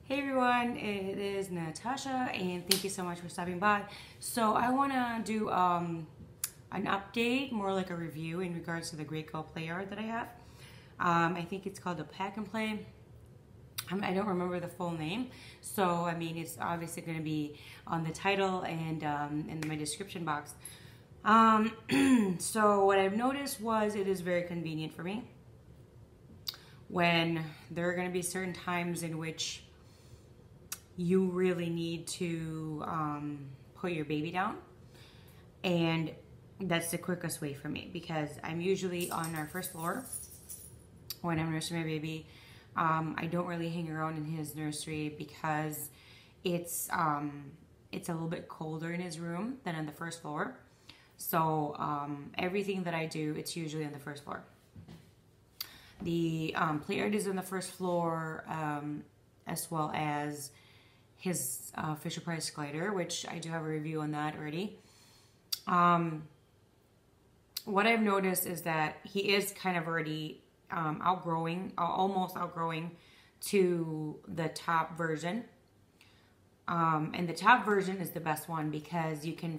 Hey everyone, it is Natasha and thank you so much for stopping by. So I want to do an update, more like a review in regards to the Graco Playard that I have. I think it's called the Pack and Play. I don't remember the full name, so I mean it's obviously going to be on the title and in my description box. So what I've noticed was it is very convenient for me when there are going to be certain times in which you really need to put your baby down, and that's the quickest way for me because I'm usually on our first floor when I'm nursing my baby. I don't really hang around in his nursery because it's a little bit colder in his room than on the first floor. So everything that I do, it's usually on the first floor. The Playard is on the first floor, as well as his Fisher-Price glider, which I do have a review on that already. What I've noticed is that he is kind of already almost outgrowing to the top version. And the top version is the best one because you can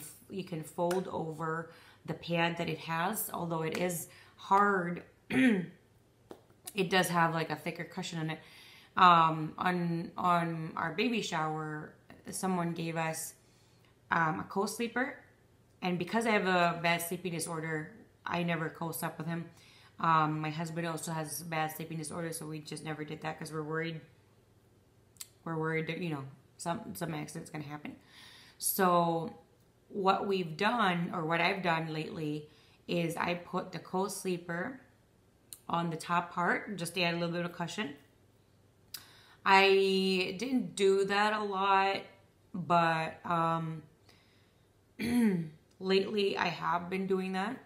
fold over the pad that it has. Although it is hard, it does have like a thicker cushion on it. On our baby shower, someone gave us a co-sleeper, and because I have a bad sleeping disorder, I never co-slept with him. My husband also has bad sleeping disorder, so we just never did that because we're worried that, you know, some accident's gonna happen. So what we've done, or what I've done lately, is I put the co-sleeper on the top part just to add a little bit of cushion. I didn't do that a lot, but lately I have been doing that.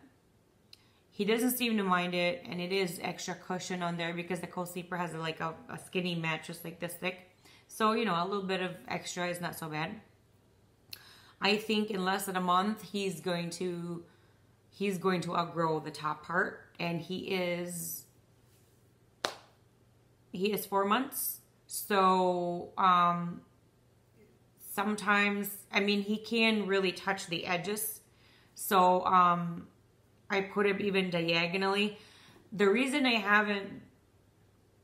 He doesn't seem to mind it, and it is extra cushion on there because the co-sleeper has like a skinny mattress like this thick. So, you know, a little bit of extra is not so bad. I think in less than a month he's going to outgrow the top part, and he is 4 months. So sometimes, I mean, he can really touch the edges. So I put him even diagonally. The reason I haven't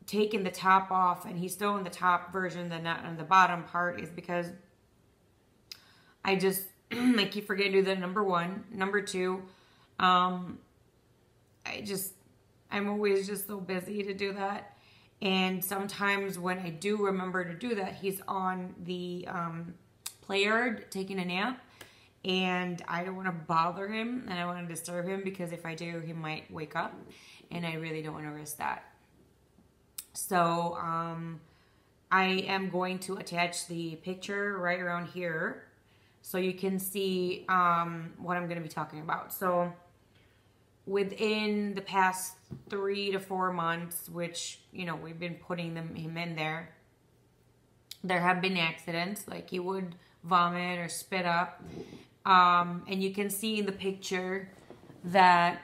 taken the top off and he's still in the top version than not on the bottom part is because I keep forgetting to do that, number one. Number two, I'm always just so busy to do that. And sometimes when I do remember to do that, he's on the Playard taking a nap, and I don't want to bother him and I want to disturb him because if I do, he might wake up, and I really don't want to risk that. So I am going to attach the picture right around here so you can see what I'm going to be talking about. So within the past 3 to 4 months, which, you know, we've been putting him in there, there have been accidents, like he would vomit or spit up. And you can see in the picture that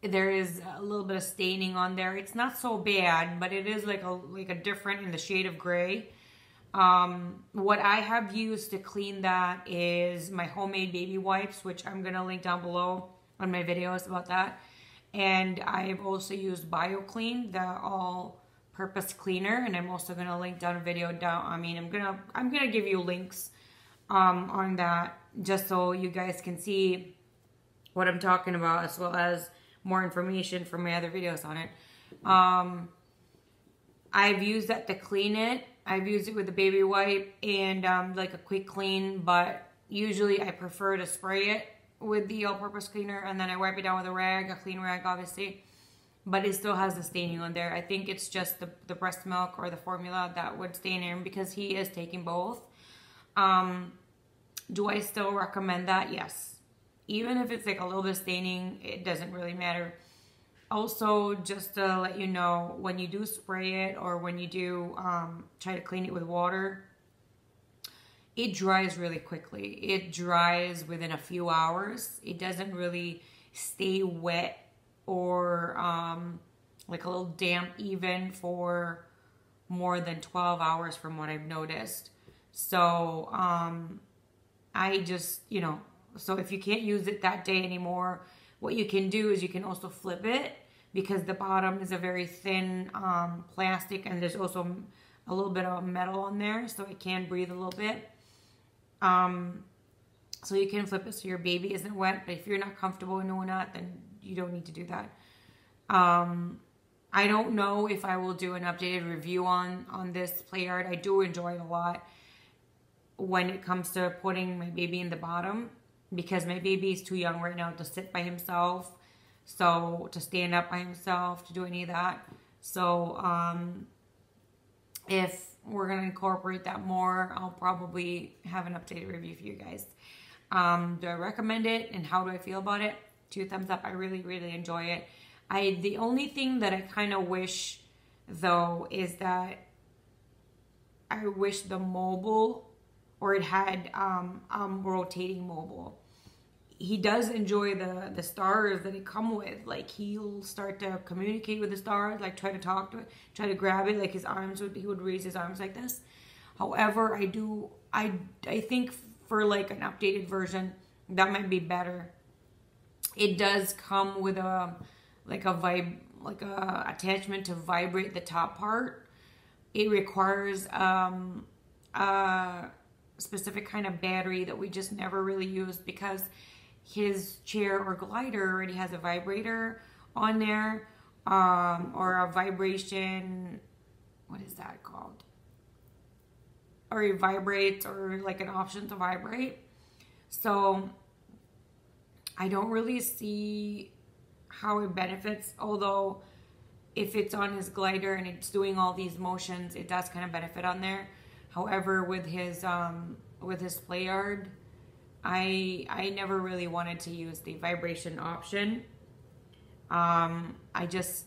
there is a little bit of staining on there. It's not so bad, but it is like a different in the shade of gray. What I have used to clean that is my homemade baby wipes, which I'm going to link down below on my videos about that. And I've also used Biokleen, the all-purpose cleaner, and I'm also going to link down a video down. I mean, I'm going to give you links on that just so you guys can see what I'm talking about, as well as more information from my other videos on it. I've used that to clean it. I've used it with the baby wipe and like a quick clean, but usually I prefer to spray it with the all-purpose cleaner, and then I wipe it down with a rag, a clean rag obviously, but it still has the staining on there. I think it's just the breast milk or the formula that would stain him because he is taking both. Do I still recommend that? Yes. Even if it's like a little bit of staining, it doesn't really matter. Also, just to let you know, when you do spray it or when you do try to clean it with water, it dries really quickly. It dries within a few hours. It doesn't really stay wet or like a little damp even for more than 12 hours from what I've noticed. So I just, you know, so if you can't use it that day anymore, what you can do is you can also flip it, because the bottom is a very thin plastic, and there's also a little bit of metal on there, so it can breathe a little bit. So you can flip it so your baby isn't wet, but if you're not comfortable in doing that, then you don't need to do that. I don't know if I will do an updated review on this Playard. I do enjoy it a lot when it comes to putting my baby in the bottom, because my baby is too young right now to sit by himself, so to stand up by himself, to do any of that. So if we're going to incorporate that more, I'll probably have an updated review for you guys. Do I recommend it, and how do I feel about it? 2 thumbs up. I really, really enjoy it. The only thing that I kind of wish, though, is that I wish the mobile, or it had rotating mobile. He does enjoy the stars that it come with. Like, he'll start to communicate with the stars, like try to talk to it, try to grab it, like his arms he would raise his arms like this. However, I think for like an updated version, that might be better. It does come with a attachment to vibrate the top part. It requires a specific kind of battery that we just never really used, because his chair or glider already has a vibrator on there, or a vibration, what is that called? Or it vibrates, or like an option to vibrate. So I don't really see how it benefits, although if it's on his glider and it's doing all these motions, it does kind of benefit on there. However, with his Playard, I never really wanted to use the vibration option. I just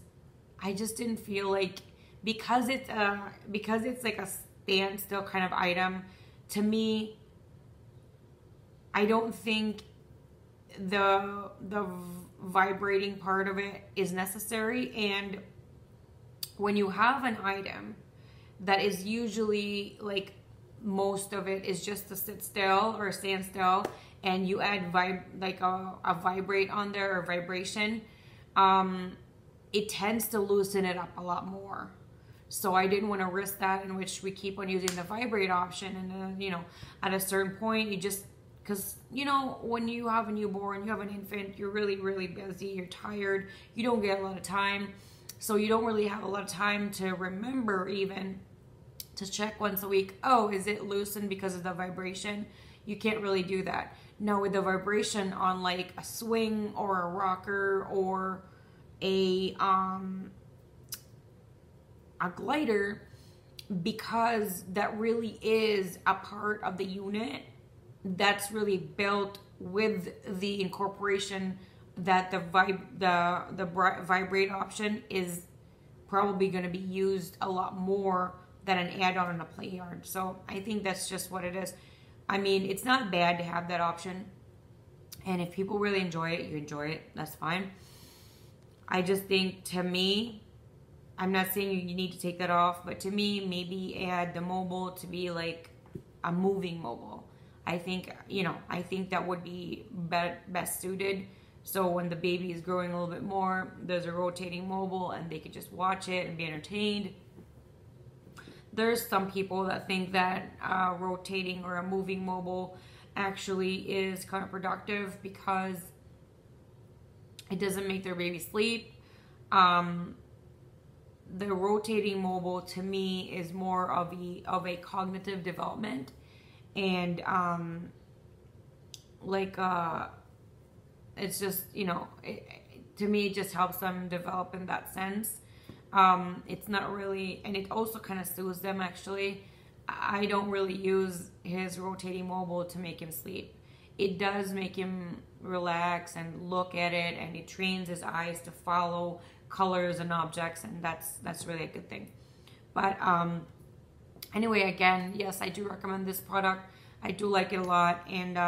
didn't feel like, because it's like a standstill kind of item, to me, I don't think the vibrating part of it is necessary. And when you have an item that is usually, like, most of it is just to sit still or stand still, and you add a vibrate on there, or vibration, it tends to loosen it up a lot more. So I didn't want to risk that, in which we keep on using the vibrate option, and then, you know, at a certain point, you just, because, you know, when you have a newborn, you have an infant, you're really, really busy, you're tired, you don't get a lot of time, so you don't really have a lot of time to remember even to check once a week, oh, is it loosened because of the vibration? You can't really do that. Now, with the vibration on like a swing or a rocker or a glider, because that really is a part of the unit that's really built with the incorporation, that the vibrate option is probably going to be used a lot more than an add-on in a Playard. So I think that's just what it is. I mean, it's not bad to have that option, and if people really enjoy it, you enjoy it, that's fine. I just think, to me, I'm not saying you need to take that off, but to me, maybe add the mobile to be like a moving mobile. I think, you know, I think that would be best suited. So when the baby is growing a little bit more, there's a rotating mobile and they could just watch it and be entertained. There's some people that think that rotating or a moving mobile actually is counterproductive because it doesn't make their baby sleep. The rotating mobile, to me, is more of a cognitive development, and it's just, you know, to me, it just helps them develop in that sense. It's not really, and it also kind of soothes them, actually. I don't really use his rotating mobile to make him sleep. It does make him relax and look at it, and it trains his eyes to follow colors and objects, and that's really a good thing. But anyway, again, yes, I do recommend this product. I do like it a lot, and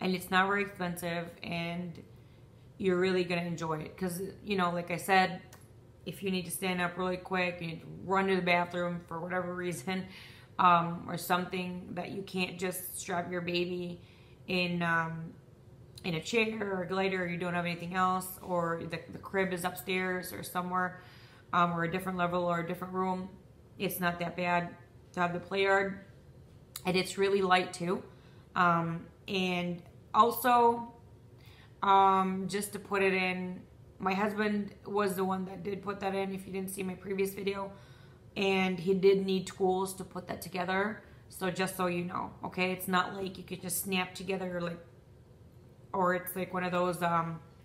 it's not very expensive, and you're really gonna enjoy it because, you know, like I said, if you need to stand up really quick, you need to run to the bathroom for whatever reason, or something that you can't just strap your baby in a chair or a glider, or you don't have anything else, or the crib is upstairs or somewhere, or a different level or a different room, it's not that bad to have the Playard. And it's really light too. And also, just to put it in, my husband was the one that did put that in, if you didn't see my previous video, and he did need tools to put that together. So just so you know, okay, it's not like you could just snap together, like, or it's like one of those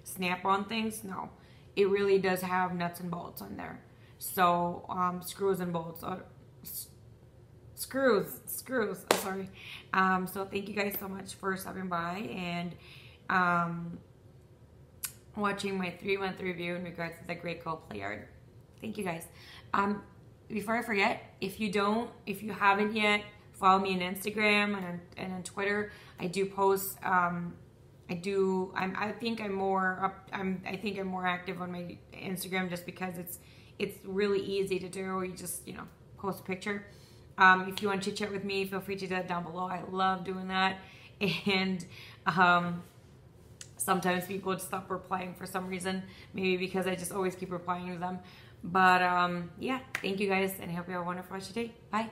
snap-on things. No, it really does have nuts and bolts on there. So screws and bolts, screws, sorry. So thank you guys so much for stopping by and watching my 3-month review in regards to the Graco Playard. Thank you guys. Before I forget, if you haven't yet, follow me on Instagram and on Twitter. I do post. I think I'm more active on my Instagram just because it's really easy to do. You just post a picture. If you want to chit chat with me, feel free to do that down below. I love doing that. And sometimes people just stop replying for some reason, maybe because I just always keep replying to them. But yeah, thank you guys, and I hope you have a wonderful rest of your day. Bye.